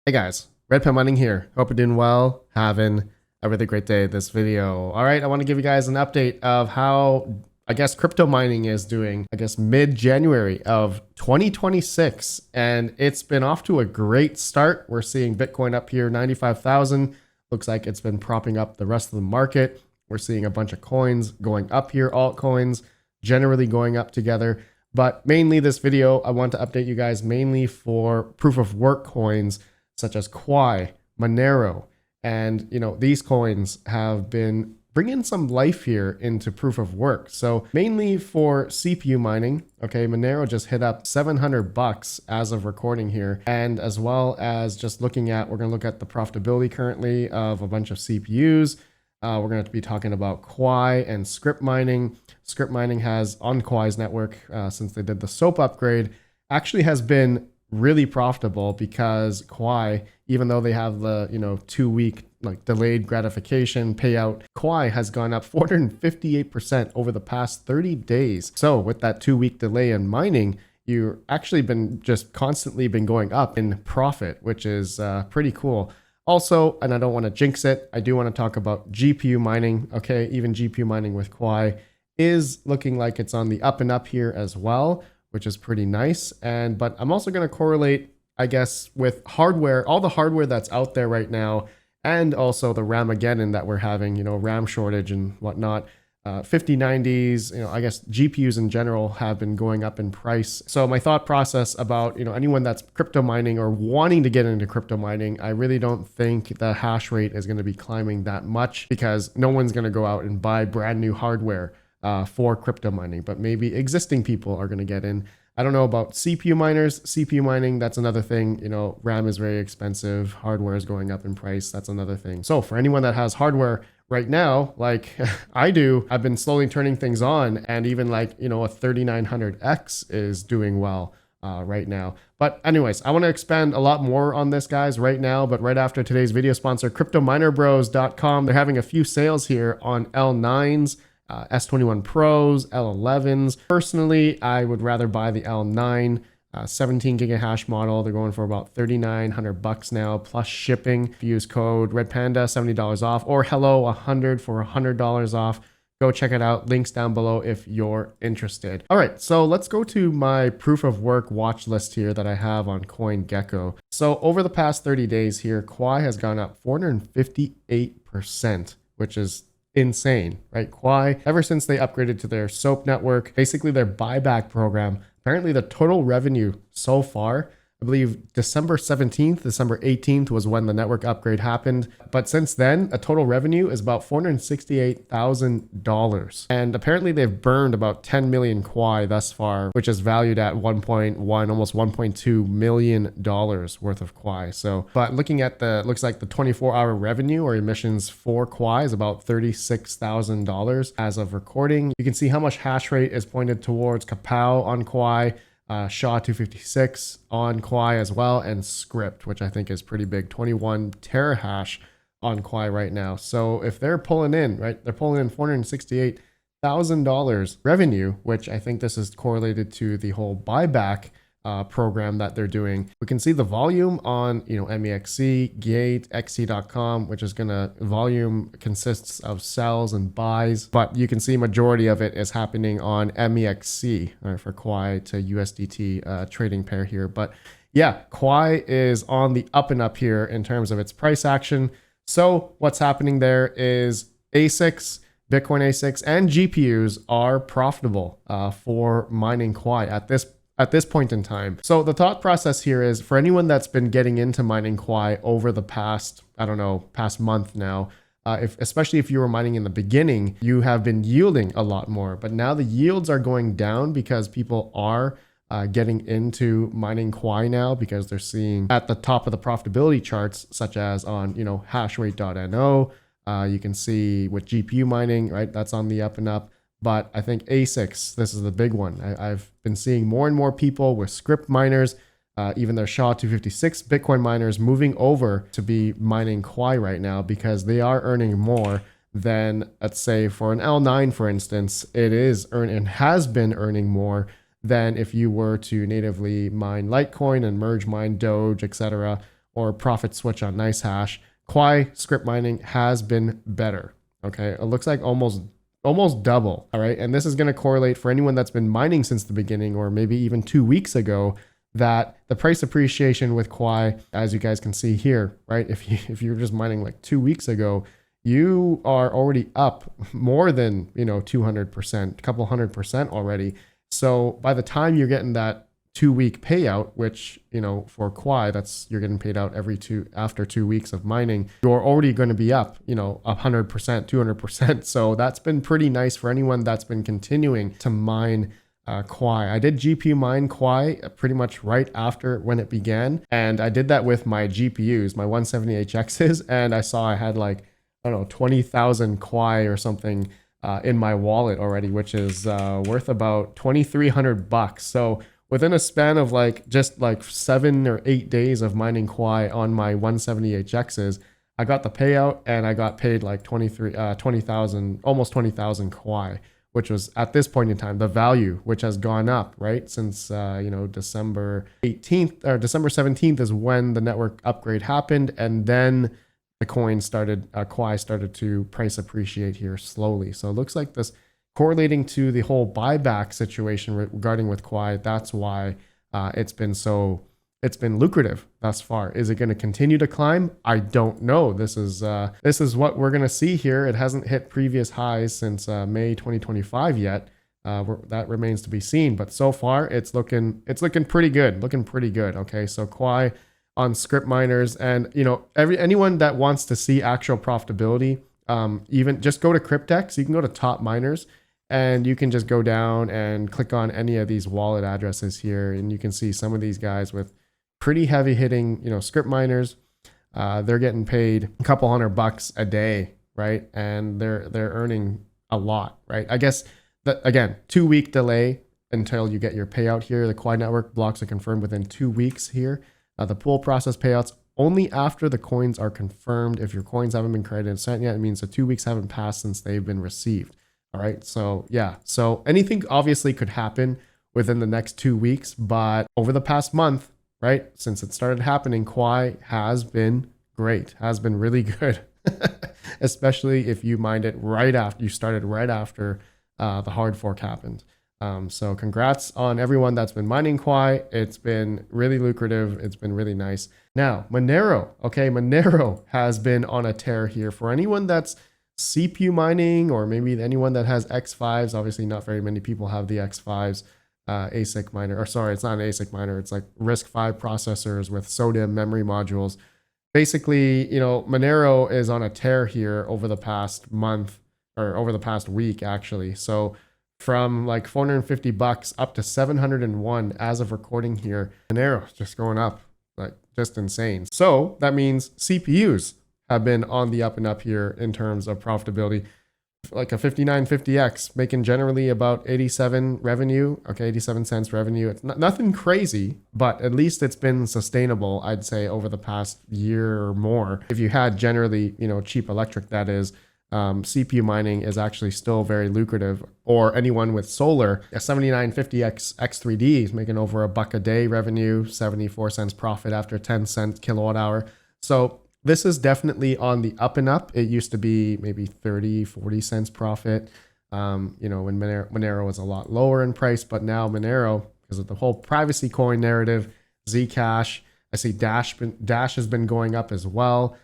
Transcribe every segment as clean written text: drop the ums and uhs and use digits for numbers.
Hey guys, Red Panda Mining here. Hope you're doing well, having a really great day this video. All right, I want to give you guys an update of how, crypto mining is doing, mid-January of 2026. And it's been off to a great start. We're seeing Bitcoin up here, 95,000. Looks like it's been propping up the rest of the market. We're seeing a bunch of coins going up here, altcoins generally going up together. But mainly this video, I want to update you guys mainly for proof of work coins, such as Quai, Monero, and these coins have been bringing some life here into proof of work. So mainly for CPU mining, okay, Monero just hit up $700 as of recording here, and as well as just looking at, we're going to look at the profitability currently of a bunch of CPUs. We're going to be talking about Quai and script mining. Script mining has on Quai's network, since they did the SOAP upgrade, actually has been really profitable because Quai, even though they have the 2-week delayed gratification payout, Quai has gone up 458% over the past 30 days. So with that 2-week delay in mining, you've actually been just constantly been going up in profit, which is pretty cool. Also, and I don't want to jinx it, I do want to talk about GPU mining. Okay, even GPU mining with Quai is looking like it's on the up and up here as well, which is pretty nice. But I'm also going to correlate, I guess, with hardware, all the hardware that's out there right now, and also the Ramageddon that we're having, RAM shortage and whatnot. 5090s, I guess GPUs in general have been going up in price. So my thought process about, anyone that's crypto mining or wanting to get into crypto mining, I really don't think the hash rate is going to be climbing that much because no one's going to go out and buy brand new hardware for crypto mining, but maybe existing people are going to get in. I don't know about CPU miners. CPU mining, that's another thing. RAM is very expensive. Hardware is going up in price. That's another thing. So for anyone that has hardware right now, like I do, I've been slowly turning things on, and even a 3900X is doing well right now. But anyways, I want to expand a lot more on this, guys, right now, but right after today's video sponsor, CryptoMinerBros.com. They're having a few sales here on L9s, S21 Pros, L11s. Personally, I would rather buy the L9 17 gigahash model. They're going for about $3,900 now plus shipping. If you use code Red Panda, $70 off, or hello 100 for $100 off. Go check it out. Links down below if you're interested. All right, so let's go to my proof of work watch list here that I have on CoinGecko. So over the past 30 days here, Quai has gone up 458%, which is insane, right? Quai, ever since they upgraded to their SOAP network, basically their buyback program, apparently the total revenue so far, I believe December 17th, December 18th was when the network upgrade happened. But since then, a total revenue is about $468,000. And apparently they've burned about 10 million Quai thus far, which is valued at 1.1, almost $1.2 million worth of Quai. So, but looking at looks like the 24-hour revenue or emissions for Quai is about $36,000 as of recording. You can see how much hash rate is pointed towards Payout on Quai. SHA-256 on Quai as well, and script, which I think is pretty big, 21 terahash on Quai right now. So if they're pulling in, right, they're pulling in $468,000 revenue, which I think this is correlated to the whole buyback program that they're doing. We can see the volume on MEXC, Gate, XC.com, which is gonna volume consists of sells and buys, but you can see majority of it is happening on MEXC for Quai to USDT trading pair here. But yeah, Quai is on the up and up here in terms of its price action. So what's happening there is ASICs, Bitcoin ASICs, and GPUs are profitable for mining Quai at this point in time. So the thought process here is for anyone that's been getting into mining Quai over the past, past month now, especially if you were mining in the beginning, you have been yielding a lot more, but now the yields are going down because people are getting into mining Quai now because they're seeing at the top of the profitability charts, such as on, hashrate.no, you can see with GPU mining, right? That's on the up and up. But I think ASICs, this is the big one. I've been seeing more and more people with script miners, even their SHA-256 Bitcoin miners moving over to be mining Quai right now because they are earning more than, let's say, for an L9, for instance, it is and has been earning more than if you were to natively mine Litecoin and merge mine Doge, etc., or profit switch on NiceHash, Quai script mining has been better. Okay, it looks like almost double. All right, and this is going to correlate for anyone that's been mining since the beginning, or maybe even 2 weeks ago, that the price appreciation with Quai, as you guys can see here, right? If you were just mining like 2 weeks ago, you are already up more than 200%, a couple 100% already. So by the time you're getting that 2-week payout, which for Quai, that's you're getting paid out after 2 weeks of mining, you're already going to be up 100%, 200%. So that's been pretty nice for anyone that's been continuing to mine Quai. I did GPU mine Quai pretty much right after when it began, and I did that with my GPUs, my 170HXs, and I saw I had like, I don't know, 20,000 Quai or something in my wallet already, which is worth about $2,300. So within a span of just 7 or 8 days of mining Quai on my 170HXs, I got the payout and I got paid like 20,000, almost 20,000 Quai, which was at this point in time the value, which has gone up, right? Since December 18th or December 17th is when the network upgrade happened, and then the coin started, Quai started to price appreciate here slowly. So it looks like this correlating to the whole buyback situation regarding with Quai. That's why it's been lucrative thus far. Is it going to continue to climb? I don't know. This is what we're going to see here. It hasn't hit previous highs since May 2025 yet. That remains to be seen. But so far, it's looking pretty good. Okay, so Quai on script miners, and anyone that wants to see actual profitability, even just go to Cryptex. You can go to top miners, and you can just go down and click on any of these wallet addresses here, and you can see some of these guys with pretty heavy hitting, script miners. They're getting paid a couple $100 a day, right? And they're earning a lot, right? I guess that, again, 2-week delay until you get your payout here. The Quai Network blocks are confirmed within 2 weeks here. The pool process payouts only after the coins are confirmed. If your coins haven't been credited and sent yet, it means the 2 weeks haven't passed since they've been received. All right. So yeah, so anything obviously could happen within the next 2 weeks, but over the past month, right, since it started happening, Quai has been great, has been really good, especially if you mined it started right after the hard fork happened. So congrats on everyone that's been mining Quai. It's been really lucrative. It's been really nice. Now, Monero. Okay, Monero has been on a tear here. For anyone that's CPU mining, or maybe anyone that has X5s, obviously not very many people have the X5s, ASIC miner, or sorry, it's not an ASIC miner. It's like RISC-V processors with SODIMM memory modules. Basically, Monero is on a tear here over the past month, or over the past week, actually. So from like $450 up to 701 as of recording here. Monero is just going up, like just insane. So that means CPUs have been on the up and up here in terms of profitability. Like a 5950X making generally about 87 revenue, okay, 87 cents revenue. It's nothing crazy, but at least it's been sustainable, I'd say, over the past year or more. If you had generally, cheap electric, that is, CPU mining is actually still very lucrative. Or anyone with solar, a 7950X X3D is making over $1 a day revenue, 74 cents profit after 10 cent kilowatt hour. So this is definitely on the up and up. It used to be maybe 30, 40 cents profit, when Monero was a lot lower in price, but now Monero, because of the whole privacy coin narrative, Zcash, I see Dash has been going up as well.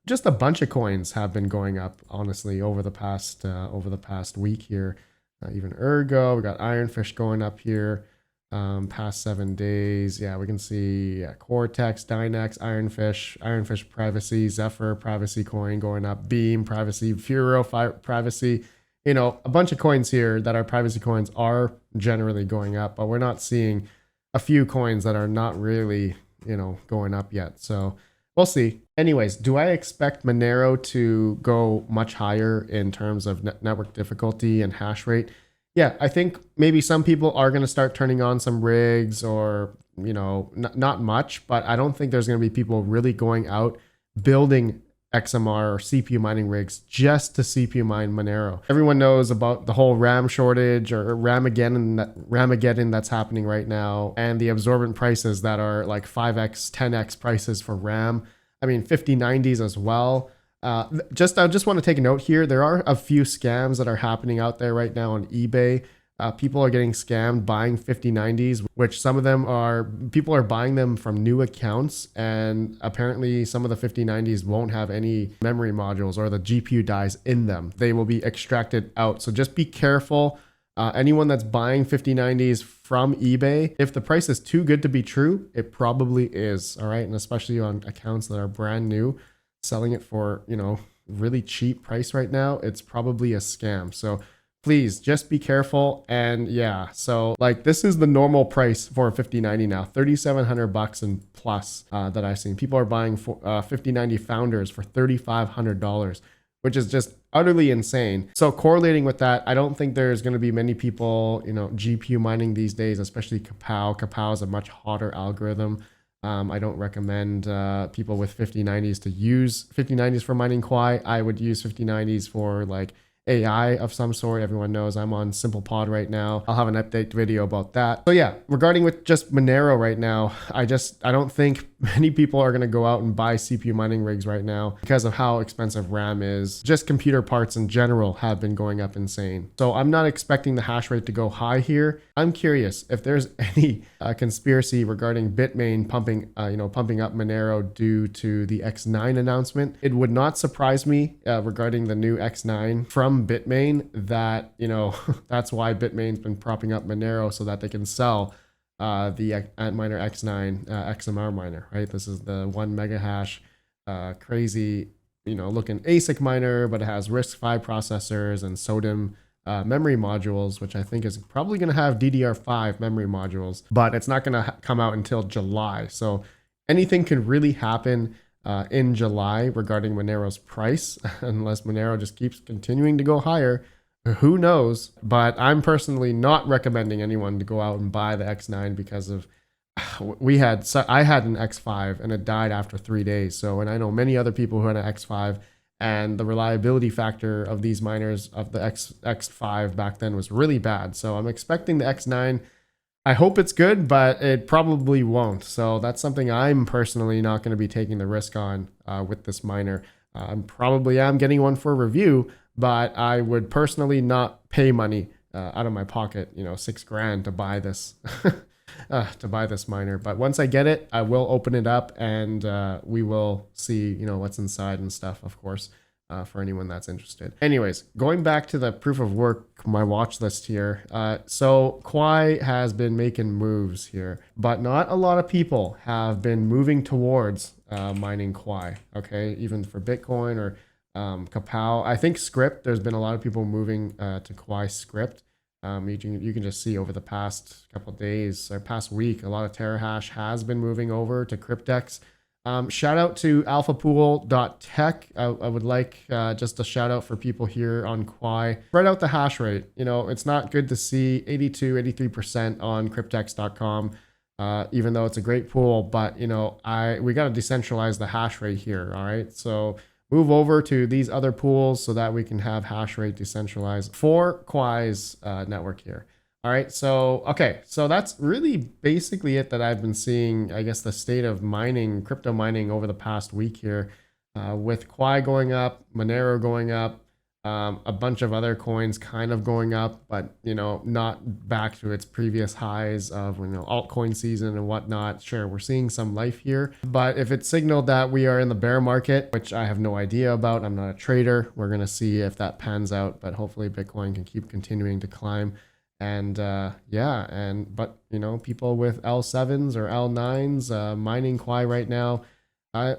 Just a bunch of coins have been going up, honestly, over the past week here. Even Ergo, we got Ironfish going up here. Past 7 days, yeah, we can see Cortex, Dynex, Ironfish Privacy, Zephyr Privacy coin going up, Beam Privacy, Furo Privacy. A bunch of coins here that are privacy coins are generally going up, but we're not seeing a few coins that are not really, going up yet. So we'll see. Anyways, do I expect Monero to go much higher in terms of network difficulty and hash rate? Yeah, I think maybe some people are going to start turning on some rigs, or, not much, but I don't think there's going to be people really going out building XMR or CPU mining rigs just to CPU mine Monero. Everyone knows about the whole RAM shortage or Ramageddon that's happening right now, and the absorbent prices that are like 5x, 10x prices for RAM. I mean, 5090s as well. I just want to take a note here. There are a few scams that are happening out there right now on eBay. People are getting scammed buying 5090s, which some of them are, people are buying them from new accounts. And apparently some of the 5090s won't have any memory modules or the GPU dies in them. They will be extracted out. So just be careful. Anyone that's buying 5090s from eBay, if the price is too good to be true, it probably is. All right. And especially on accounts that are brand new, selling it for, you know, really cheap price right now, it's probably a scam. So please just be careful. And yeah, so like this is the normal price for a 5090 now, 3,700 bucks and plus that I've seen. People are buying 5090 founders for $3,500, which is just utterly insane. So correlating with that, I don't think there's going to be many people, you know, GPU mining these days, especially Kapow. Kapow is a much hotter algorithm. I don't recommend people with 5090s to use 5090s for mining Quai. I would use 5090s for like AI of some sort. Everyone knows I'm on Simple Pod right now. I'll have an update video about that. So yeah, regarding with just Monero right now, I don't think many people are going to go out and buy CPU mining rigs right now because of how expensive RAM is. Just computer parts in general have been going up insane. So I'm not expecting the hash rate to go high here. I'm curious if there's any conspiracy regarding Bitmain pumping up Monero due to the X9 announcement. It would not surprise me regarding the new X9 from Bitmain that, you know, that's why Bitmain's been propping up Monero so that they can sell the Antminer X9 XMR miner, right? This is the 1 mega hash crazy, you know, looking ASIC miner, but it has RISC-V processors and SODIMM memory modules, which I think is probably going to have DDR5 memory modules, but it's not going to come out until July. So anything could really happen in July regarding Monero's price, unless Monero just keeps continuing to go higher. Who knows? But I'm personally not recommending anyone to go out and buy the X9 because of I had an X5 and it died after 3 days. So, and I know many other people who had an X5, and the reliability factor of these miners of the X5 back then was really bad. So I'm expecting the X9. I hope it's good, but it probably won't. So that's something I'm personally not going to be taking the risk on with this miner. I probably am getting one for review, but I would personally not pay money out of my pocket, you know, $6,000 to buy this miner. But once I get it, I will open it up and we will see, you know, what's inside and stuff, of course. For anyone that's interested. Anyways, going back to the proof of work, my watch list here. So Quai has been making moves here, but not a lot of people have been moving towards mining Quai. Okay, even for Bitcoin or Kapow. I think Script. There's been a lot of people moving to Quai Script. You can just see over the past couple of days or past week, a lot of Terahash has been moving over to Cryptex. Shout out to alphapool.tech. I would like just a shout out for people here on Quai. Spread out the hash rate. You know, it's not good to see 82, 83% on cryptex.com, even though it's a great pool, but you know, we got to decentralize the hash rate here. All right. So move over to these other pools so that we can have hash rate decentralized for Quai's network here. All right, so, okay, so that's really basically it that I've been seeing, I guess, the state of mining, crypto mining over the past week here, with Quai going up, Monero going up, a bunch of other coins kind of going up, but, you know, not back to its previous highs of, you know, altcoin season and whatnot. Sure, we're seeing some life here, but if it signaled that we are in the bear market, which I have no idea about, I'm not a trader, we're going to see if that pans out, but hopefully Bitcoin can keep continuing to climb. And but you know, people with L7s or L9s mining Quai right now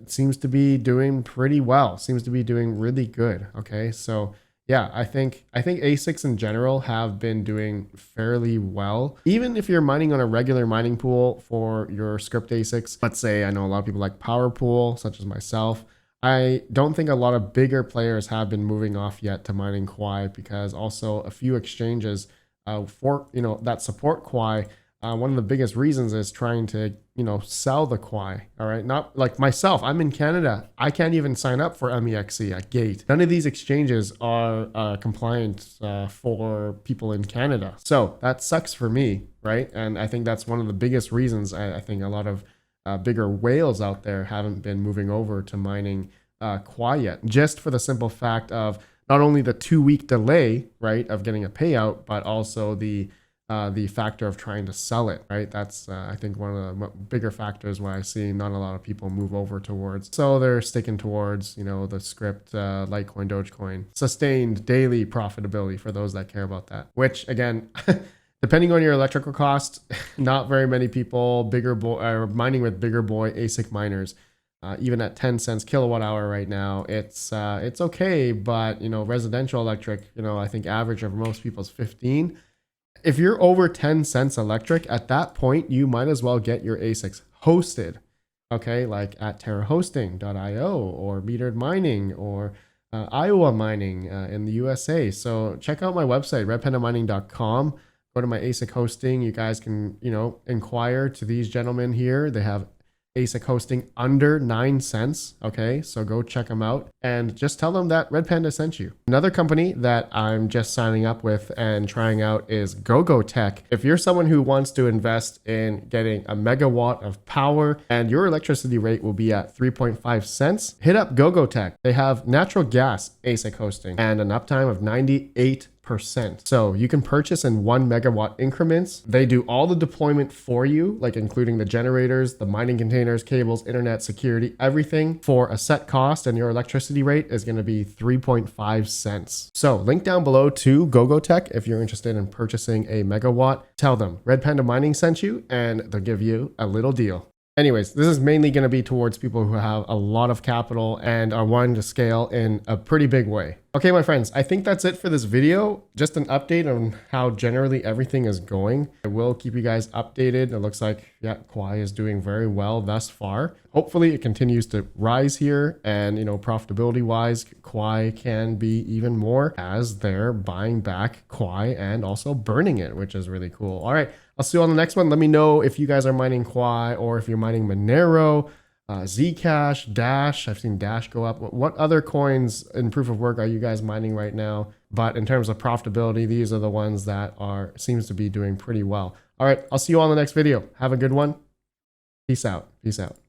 seems to be doing pretty well, seems to be doing really good. Okay, so yeah, I think ASICs in general have been doing fairly well. Even if you're mining on a regular mining pool for your script ASICs, let's say, I know a lot of people like Power Pool, such as myself. I don't think a lot of bigger players have been moving off yet to mining Quai, because also a few exchanges that support Quai one of the biggest reasons is trying to, sell the Quai. All right. Not like myself. I'm in Canada. I can't even sign up for MEXC at Gate. None of these exchanges are compliant for people in Canada. So that sucks for me. Right. And I think that's one of the biggest reasons I think a lot of bigger whales out there haven't been moving over to mining Quai yet, just for the simple fact of not only the 2-week delay, right, of getting a payout, but also the factor of trying to sell it, right? That's, I think, one of the bigger factors why I see not a lot of people move over towards. So they're sticking towards, the script, Litecoin, Dogecoin, sustained daily profitability for those that care about that, which again, depending on your electrical cost, not very many people are mining with bigger boy ASIC miners. Even at 10 cents kilowatt hour right now, it's okay, but residential electric, I think average of most people is 15. If you're over 10 cents electric, at that point, you might as well get your ASICs hosted, okay? Like at terrahosting.io or metered mining or Iowa mining in the USA. So check out my website, redpandamining.com. Go to my ASIC hosting. You guys can, inquire to these gentlemen here. They have ASIC hosting under 9 cents. Okay, so go check them out and just tell them that Red Panda sent you. Another company that I'm just signing up with and trying out is GoGoTech. If you're someone who wants to invest in getting a megawatt of power and your electricity rate will be at 3.5 cents, hit up GoGoTech. They have natural gas ASIC hosting and an uptime of 98%. So you can purchase in 1 megawatt increments. They do all the deployment for you, like including the generators, the mining containers, cables, internet, security, everything for a set cost, and your electricity rate is going to be 3.5 cents. So link down below to GoGoTech if you're interested in purchasing a megawatt. Tell them Red Panda Mining sent you and they'll give you a little deal. Anyways, this is mainly going to be towards people who have a lot of capital and are wanting to scale in a pretty big way. Okay, my friends, I think that's it for this video. Just an update on how generally everything is going. I will keep you guys updated. It looks like, yeah, Quai is doing very well thus far. Hopefully it continues to rise here and, profitability wise, Quai can be even more as they're buying back Quai and also burning it, which is really cool. All right, I'll see you on the next one. Let me know if you guys are mining Quai or if you're mining Monero, Zcash, Dash. I've seen Dash go up. What other coins in proof of work are you guys mining right now? But in terms of profitability, these are the ones that seems to be doing pretty well. All right, I'll see you on the next video. Have a good one. Peace out. Peace out.